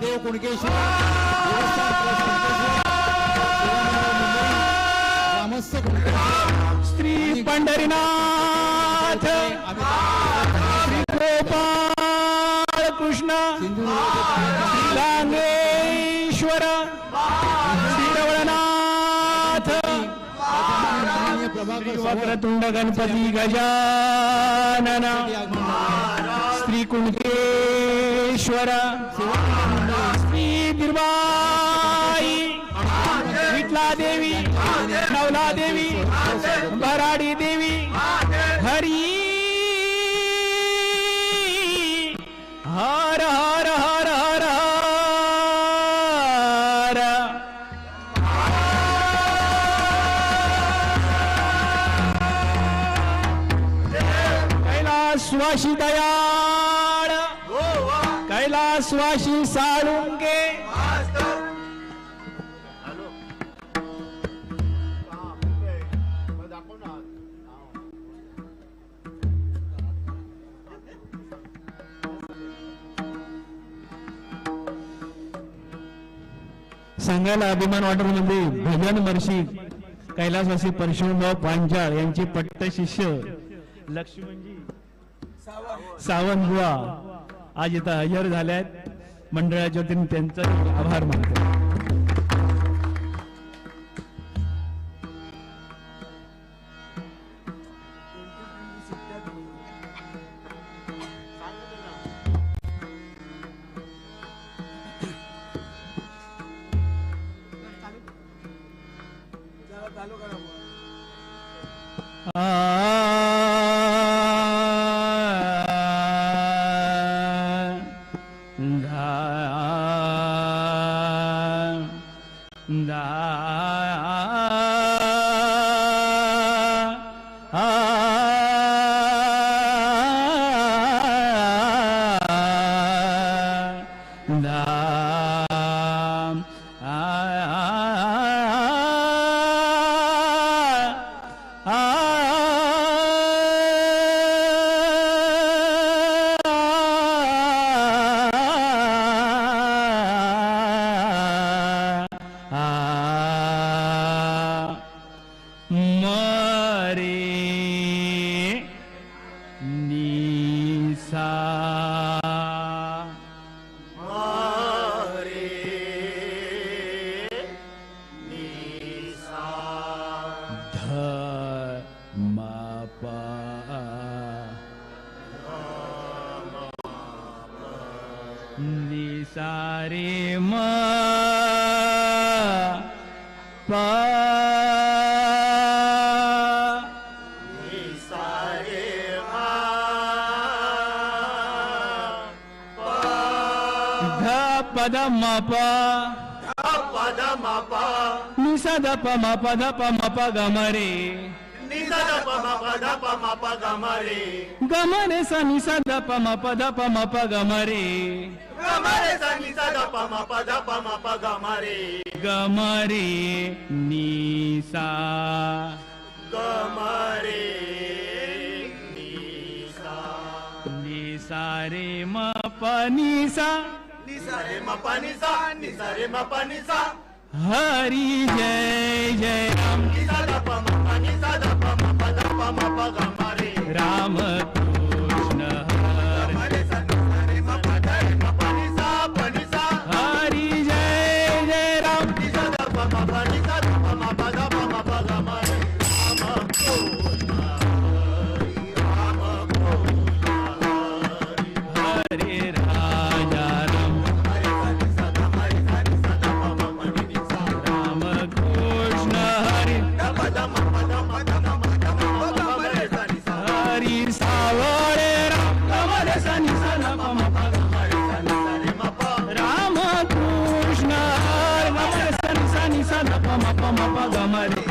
महादेव कुणकेश्वर श्री पंढरीनाथ गोपाळ कृष्ण गांगेश्वर श्रीरवळनाथ वक्रतुंड गणपती गजानन श्री कुणकेश्वर श्री दुर्बाई विठला देवी नवला देवी भराडी देवी हरी हर हर हर हर हर कैलासवासी दयाळ कैलासवासी साळुंके सांगायला अभिमान वाटत म्हणजे भजन महर्षी कैलासवासी परशुरामभाऊ पांचाळ यांचे पट्ट शिष्य लक्ष्मणजी सावंत बुवा आज इथं हजर झाल्यात. मंडळाच्या वतीने त्यांचा आभार मानतो. सारे म प सारे म ध पद म प पद म प नि स द प म प ध प म प ग म रे नि स द प म प ध प म प ग म रे ग म रे स नि स द प म प ध प म प ग म रे गमरे सा नि सा द प म प ध प म प गमरे गमरे नि सा गमरे नि सा रे म प नि सा रे म प नि सा रे म प नि सा हरि जय जय राम नि सा द प म प नि सा द प म प ध प म प गमरे राम कृष्ण हरे हरि जय जय राम नि सा द प म प नि सा द प म प ध प म प गमरे राम कृष्ण हरे राजा राम हरे सा द हरि सा नि सा द प म प नि सा राम कृष्ण हरे द प द म प ध म ध म ध म गमरे सा नि सा हरि सावळे राम गमरे सा नि सा द प म प गमरे सा नि सा रे म प राम कृष्ण हरे गमरे सा नि सा द प म प गमरे